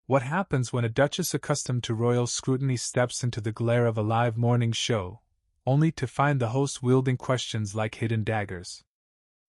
What happens when a duchess accustomed to royal scrutiny steps into the glare of a live morning show, only to find the host wielding questions like hidden daggers?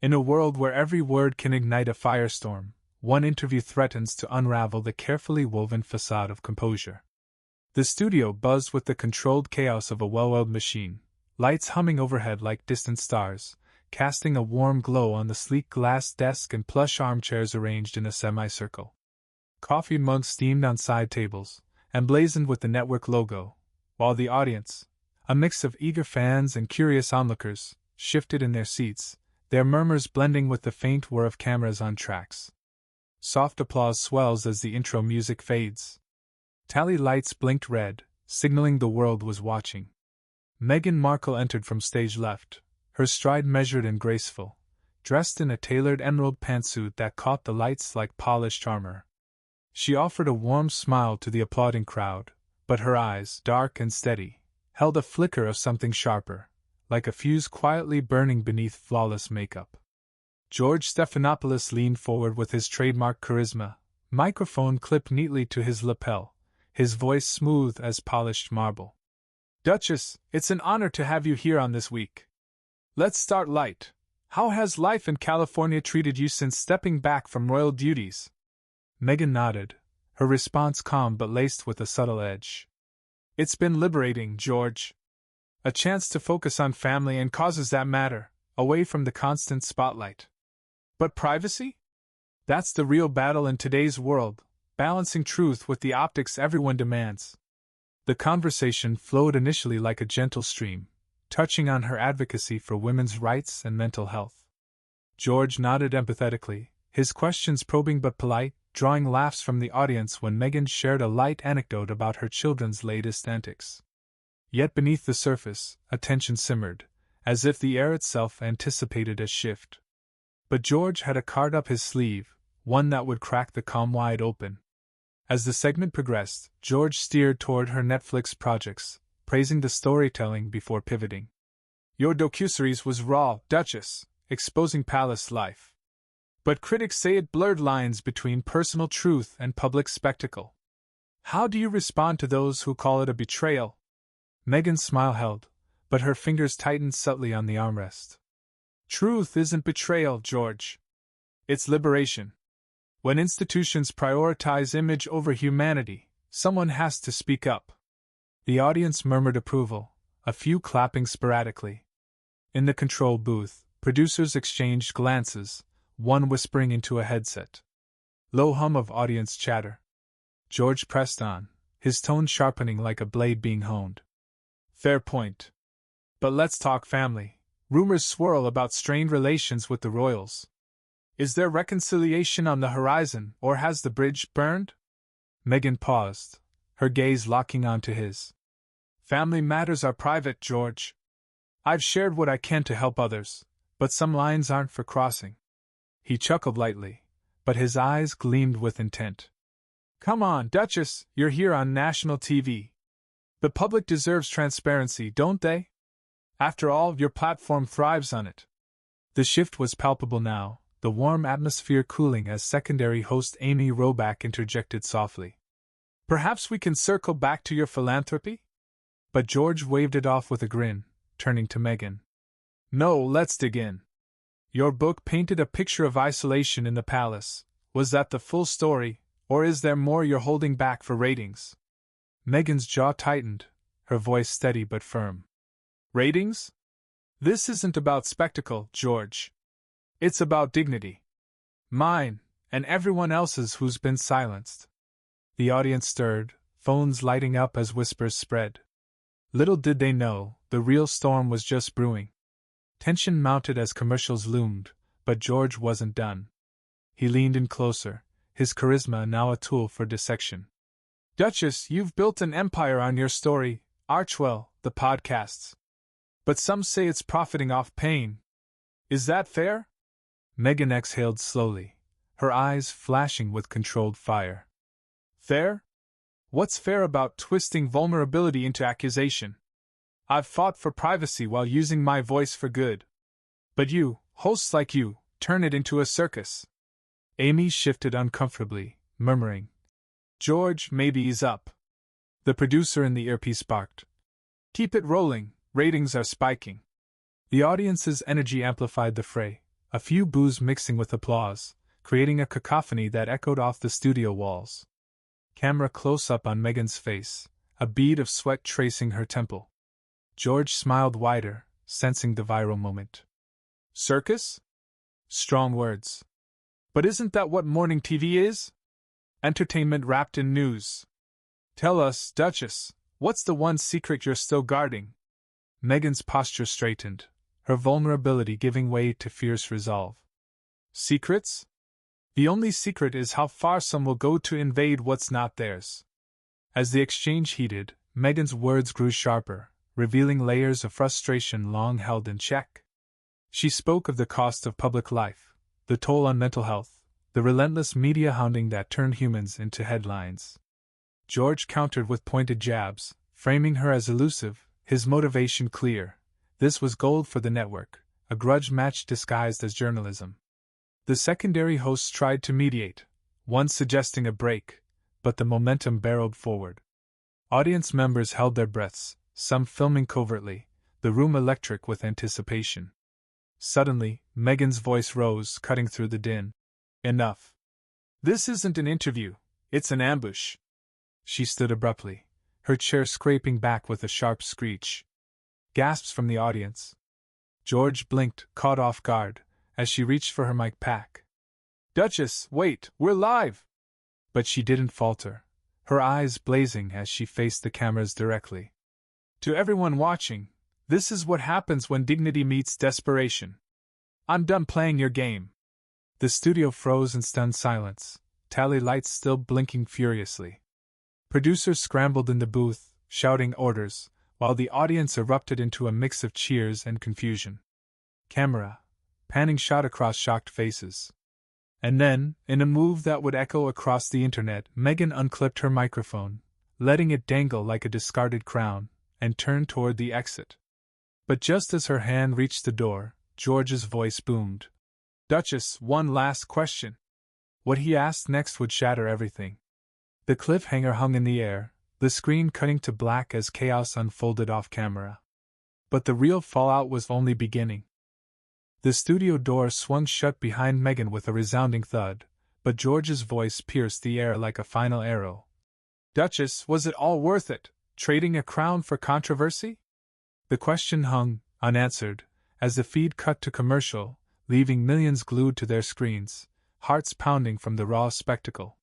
In a world where every word can ignite a firestorm, one interview threatens to unravel the carefully woven facade of composure. The studio buzzed with the controlled chaos of a well-oiled machine, lights humming overhead like distant stars, casting a warm glow on the sleek glass desk and plush armchairs arranged in a semicircle. Coffee mugs steamed on side tables, emblazoned with the network logo, while the audience, a mix of eager fans and curious onlookers, shifted in their seats, their murmurs blending with the faint whir of cameras on tracks. Soft applause swells as the intro music fades. Tally lights blinked red, signaling the world was watching. Meghan Markle entered from stage left, her stride measured and graceful, dressed in a tailored emerald pantsuit that caught the lights like polished armor. She offered a warm smile to the applauding crowd, but her eyes, dark and steady, held a flicker of something sharper, like a fuse quietly burning beneath flawless makeup. George Stephanopoulos leaned forward with his trademark charisma, microphone clipped neatly to his lapel, his voice smooth as polished marble. "Duchess, it's an honor to have you here on this week. Let's start light. How has life in California treated you since stepping back from royal duties?" Meghan nodded, her response calm but laced with a subtle edge. "It's been liberating, George. A chance to focus on family and causes that matter, away from the constant spotlight. But privacy? That's the real battle in today's world, balancing truth with the optics everyone demands." The conversation flowed initially like a gentle stream, touching on her advocacy for women's rights and mental health. George nodded empathetically, his questions probing but polite, drawing laughs from the audience when Meghan shared a light anecdote about her children's latest antics. Yet beneath the surface, a tension simmered, as if the air itself anticipated a shift. But George had a card up his sleeve, one that would crack the calm wide open. As the segment progressed, George steered toward her Netflix projects, praising the storytelling before pivoting. "Your docuseries was raw, Duchess, exposing palace life. But critics say it blurred lines between personal truth and public spectacle. How do you respond to those who call it a betrayal?" Meghan's smile held, but her fingers tightened subtly on the armrest. "Truth isn't betrayal, George. It's liberation. When institutions prioritize image over humanity, someone has to speak up." The audience murmured approval, a few clapping sporadically. In the control booth, producers exchanged glances, one whispering into a headset. Low hum of audience chatter. George pressed on, his tone sharpening like a blade being honed. "Fair point. But let's talk family. Rumors swirl about strained relations with the royals. Is there reconciliation on the horizon, or has the bridge burned?" Meghan paused, her gaze locking onto his. "Family matters are private, George. I've shared what I can to help others, but some lines aren't for crossing." He chuckled lightly, but his eyes gleamed with intent. "Come on, Duchess, you're here on national TV. The public deserves transparency, don't they? After all, your platform thrives on it." The shift was palpable now, the warm atmosphere cooling as secondary host Amy Robach interjected softly. "Perhaps we can circle back to your philanthropy?" But George waved it off with a grin, turning to Meghan. "No, let's dig in. Your book painted a picture of isolation in the palace. Was that the full story, or is there more you're holding back for ratings?" Meghan's jaw tightened, her voice steady but firm. "Ratings? This isn't about spectacle, George. It's about dignity. Mine, and everyone else's who's been silenced." The audience stirred, phones lighting up as whispers spread. Little did they know, the real storm was just brewing. Tension mounted as commercials loomed, but George wasn't done. He leaned in closer, his charisma now a tool for dissection. "Duchess, you've built an empire on your story, Archwell, the podcasts. But some say it's profiting off pain. Is that fair?" Meghan exhaled slowly, her eyes flashing with controlled fire. "Fair? What's fair about twisting vulnerability into accusation? I've fought for privacy while using my voice for good. But you, hosts like you, turn it into a circus." Amy shifted uncomfortably, murmuring, George, maybe he's up. The producer in the earpiece barked. Keep it rolling, ratings are spiking. The audience's energy amplified the fray, a few boos mixing with applause, creating a cacophony that echoed off the studio walls. Camera close up on Megan's face, a bead of sweat tracing her temple. George smiled wider, sensing the viral moment. Circus? Strong words. But isn't that what morning TV is? Entertainment wrapped in news. Tell us, Duchess, what's the one secret you're still guarding? Megan's posture straightened, her vulnerability giving way to fierce resolve. Secrets? The only secret is how far some will go to invade what's not theirs. As the exchange heated, Megan's words grew sharper, revealing layers of frustration long held in check. She spoke of the cost of public life, the toll on mental health, the relentless media hounding that turned humans into headlines. George countered with pointed jabs, framing her as elusive, his motivation clear. This was gold for the network, a grudge match disguised as journalism. The secondary hosts tried to mediate, one suggesting a break, but the momentum barreled forward. Audience members held their breaths, some filming covertly, the room electric with anticipation. Suddenly, Megan's voice rose, cutting through the din. Enough. This isn't an interview, it's an ambush. She stood abruptly, her chair scraping back with a sharp screech. Gasps from the audience. George blinked, caught off guard, as she reached for her mic pack. Duchess, wait, we're live! But she didn't falter, her eyes blazing as she faced the cameras directly. To everyone watching, this is what happens when dignity meets desperation. I'm done playing your game. The studio froze in stunned silence, tally lights still blinking furiously. Producers scrambled in the booth, shouting orders, while the audience erupted into a mix of cheers and confusion. Camera, panning shot across shocked faces. And then, in a move that would echo across the internet, Megan unclipped her microphone, letting it dangle like a discarded crown, and turned toward the exit. But just as her hand reached the door, George's voice boomed. Duchess, one last question. What he asked next would shatter everything. The cliffhanger hung in the air, the screen cutting to black as chaos unfolded off camera. But the real fallout was only beginning. The studio door swung shut behind Megan with a resounding thud, but George's voice pierced the air like a final arrow. Duchess, was it all worth it, trading a crown for controversy? The question hung, unanswered, as the feed cut to commercial, leaving millions glued to their screens, hearts pounding from the raw spectacle.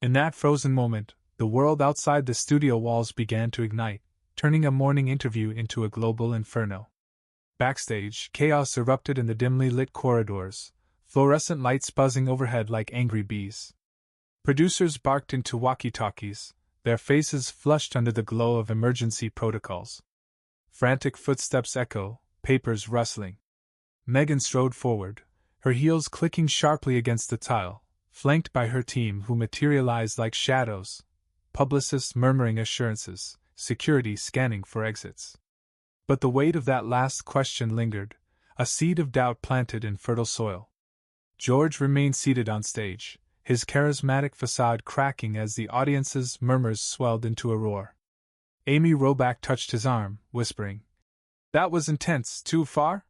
In that frozen moment, the world outside the studio walls began to ignite, turning a morning interview into a global inferno. Backstage, chaos erupted in the dimly lit corridors, fluorescent lights buzzing overhead like angry bees. Producers barked into walkie-talkies, their faces flushed under the glow of emergency protocols. Frantic footsteps echo, papers rustling. Megan strode forward, her heels clicking sharply against the tile, flanked by her team who materialized like shadows, publicists murmuring assurances, security scanning for exits. But the weight of that last question lingered, a seed of doubt planted in fertile soil. George remained seated on stage, his charismatic facade cracking as the audience's murmurs swelled into a roar. Amy Robach touched his arm, whispering, "That was intense, too far?"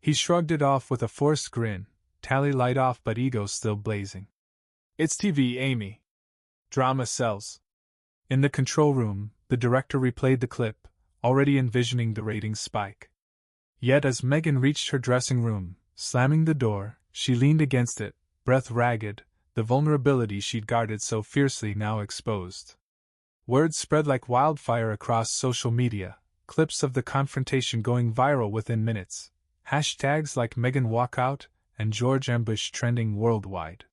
He shrugged it off with a forced grin, tally light off but ego still blazing. "It's TV, Amy. Drama sells." In the control room, the director replayed the clip, already envisioning the ratings spike. Yet as Megan reached her dressing room, slamming the door, she leaned against it, breath ragged, the vulnerability she'd guarded so fiercely now exposed. Words spread like wildfire across social media, clips of the confrontation going viral within minutes, hashtags like Megan Walkout and George Ambush trending worldwide.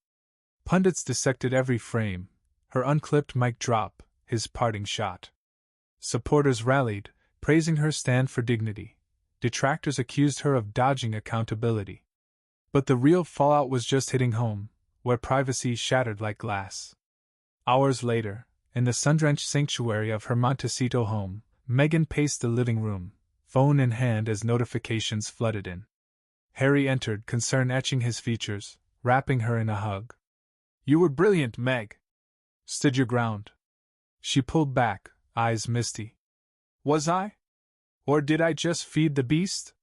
Pundits dissected every frame, her unclipped mic drop, his parting shot. Supporters rallied, praising her stand for dignity. Detractors accused her of dodging accountability. But the real fallout was just hitting home, where privacy shattered like glass. Hours later, in the sun-drenched sanctuary of her Montecito home, Megan paced the living room, phone in hand as notifications flooded in. Harry entered, concern etching his features, wrapping her in a hug. "You were brilliant, Meg." Stood your ground. She pulled back, eyes misty. Was I? Or did I just feed the beast?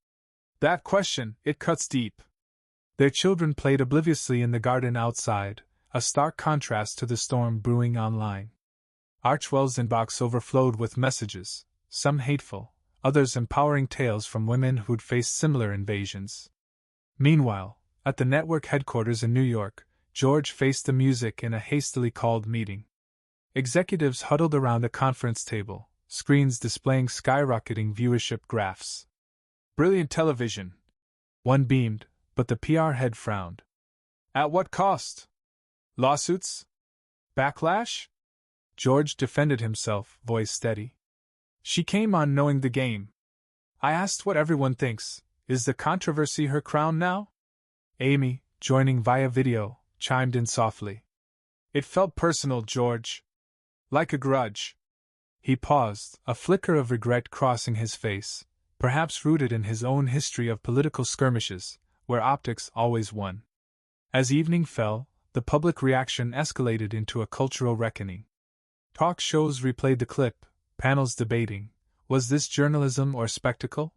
That question, it cuts deep. Their children played obliviously in the garden outside, a stark contrast to the storm brewing online. Archwell's inbox overflowed with messages, some hateful, others empowering tales from women who'd faced similar invasions. Meanwhile, at the network headquarters in New York, George faced the music in a hastily called meeting. Executives huddled around a conference table, screens displaying skyrocketing viewership graphs. Brilliant television. One beamed, but the PR head frowned. At what cost? Lawsuits? Backlash? George defended himself, voice steady. She came on knowing the game. I asked what everyone thinks. Is the controversy her crown now? Amy, joining via video, chimed in softly. It felt personal, George. Like a grudge. He paused, a flicker of regret crossing his face, perhaps rooted in his own history of political skirmishes, where optics always won. As evening fell, the public reaction escalated into a cultural reckoning. Talk shows replayed the clip, panels debating, was this journalism or spectacle?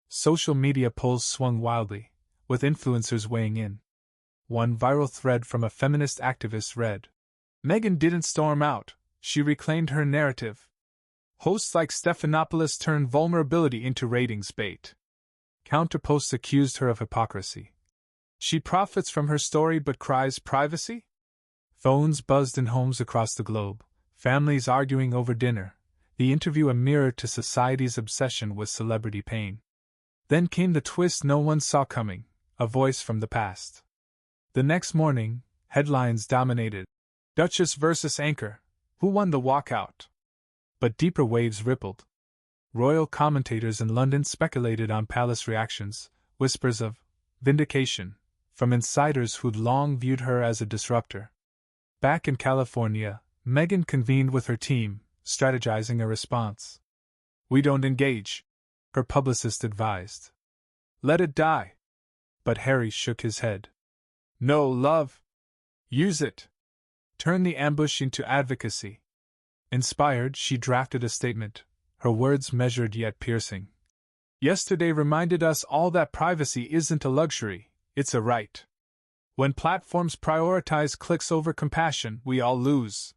Social media polls swung wildly, with influencers weighing in. One viral thread from a feminist activist read, Meghan didn't storm out, she reclaimed her narrative. Hosts like Stephanopoulos turned vulnerability into ratings bait. Counterposts accused her of hypocrisy. She profits from her story but cries privacy? Phones buzzed in homes across the globe, families arguing over dinner, the interview a mirror to society's obsession with celebrity pain. Then came the twist no one saw coming, a voice from the past. The next morning, headlines dominated. Duchess versus anchor, who won the walkout? But deeper waves rippled. Royal commentators in London speculated on palace reactions, whispers of vindication from insiders who'd long viewed her as a disruptor. Back in California, Meghan convened with her team, strategizing a response. We don't engage, her publicist advised. Let it die. But Harry shook his head. No, love. Use it. Turn the ambush into advocacy. Inspired, she drafted a statement, her words measured yet piercing. Yesterday reminded us all that privacy isn't a luxury, it's a right. When platforms prioritize clicks over compassion, we all lose.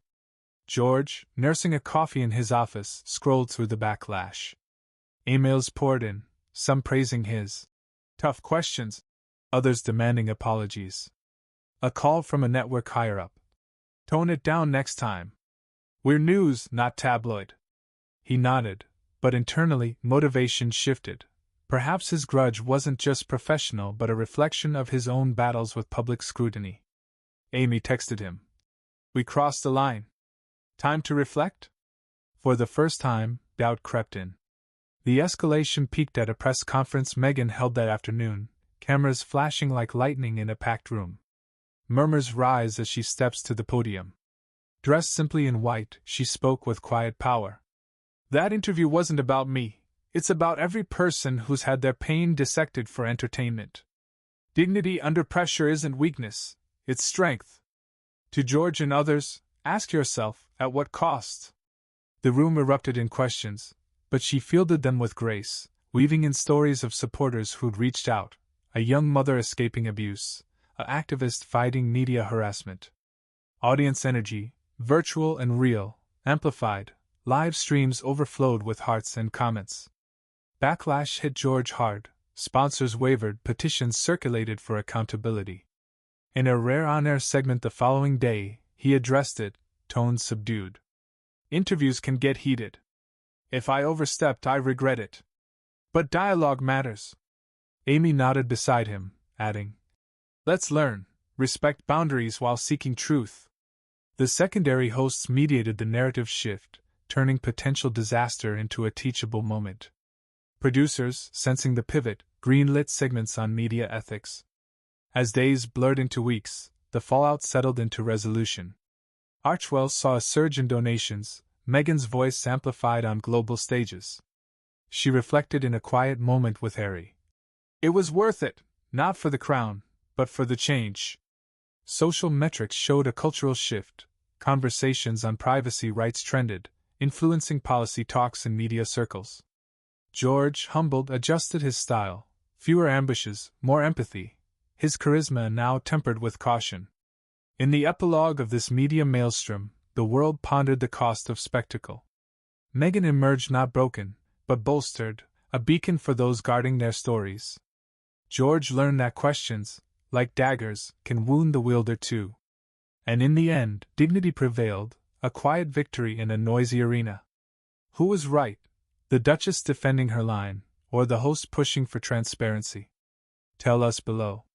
George, nursing a coffee in his office, scrolled through the backlash. Emails poured in, some praising his tough questions, others demanding apologies. A call from a network higher-up. Tone it down next time. We're news, not tabloid. He nodded, but internally, motivation shifted. Perhaps his grudge wasn't just professional but a reflection of his own battles with public scrutiny. Amy texted him. We crossed the line. Time to reflect? For the first time, doubt crept in. The escalation peaked at a press conference Meghan held that afternoon, cameras flashing like lightning in a packed room. Murmurs rise as she steps to the podium. Dressed simply in white, she spoke with quiet power. That interview wasn't about me. It's about every person who's had their pain dissected for entertainment. Dignity under pressure isn't weakness, it's strength. To George and others, ask yourself, at what cost? The room erupted in questions, but she fielded them with grace, weaving in stories of supporters who'd reached out, a young mother escaping abuse, an activist fighting media harassment. Audience energy, virtual and real, amplified, live streams overflowed with hearts and comments. Backlash hit George hard, sponsors wavered, petitions circulated for accountability. In a rare on-air segment the following day, he addressed it, tone subdued. Interviews can get heated. If I overstepped, I regret it. But dialogue matters. Amy nodded beside him, adding, let's learn, respect boundaries while seeking truth. The secondary hosts mediated the narrative shift, turning potential disaster into a teachable moment. Producers, sensing the pivot, greenlit segments on media ethics. As days blurred into weeks, the fallout settled into resolution. Archwell saw a surge in donations, Meghan's voice amplified on global stages. She reflected in a quiet moment with Harry. It was worth it, not for the crown, but for the change. Social metrics showed a cultural shift. Conversations on privacy rights trended, influencing policy talks in media circles. George, humbled, adjusted his style. Fewer ambushes, more empathy. His charisma now tempered with caution. In the epilogue of this media maelstrom, the world pondered the cost of spectacle. Meghan emerged not broken, but bolstered, a beacon for those guarding their stories. George learned that questions, like daggers, can wound the wielder too. And in the end, dignity prevailed, a quiet victory in a noisy arena. Who was right? The Duchess defending her line, or the host pushing for transparency? Tell us below.